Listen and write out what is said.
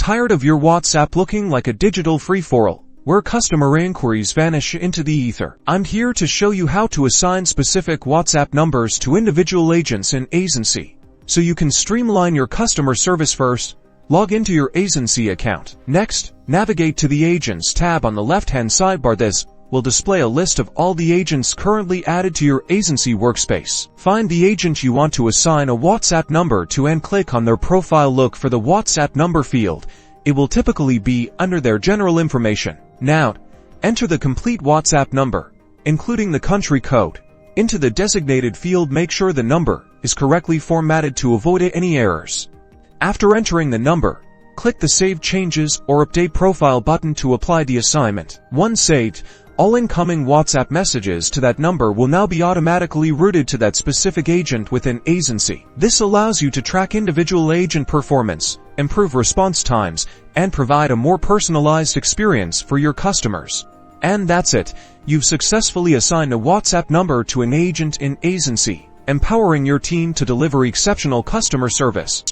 Tired of your WhatsApp looking like a digital free-for-all, where customer inquiries vanish into the ether? I'm here to show you how to assign specific WhatsApp numbers to individual agents in Aisensy, so you can streamline your customer service. First, log into your Aisensy account. Next, navigate to the Agents tab on the left-hand sidebar. This will display a list of all the agents currently added to your Aisensy workspace. Find the agent you want to assign a WhatsApp number to and click on their profile. Look for the WhatsApp number field. It will typically be under their general information. Now, enter the complete WhatsApp number, including the country code, into the designated field. Make sure the number is correctly formatted to avoid any errors. After entering the number, click the Save Changes or Update Profile button to apply the assignment. Once saved, all incoming WhatsApp messages to that number will now be automatically routed to that specific agent within Aisensy. This allows you to track individual agent performance, improve response times, and provide a more personalized experience for your customers. And that's it. You've successfully assigned a WhatsApp number to an agent in Aisensy, empowering your team to deliver exceptional customer service.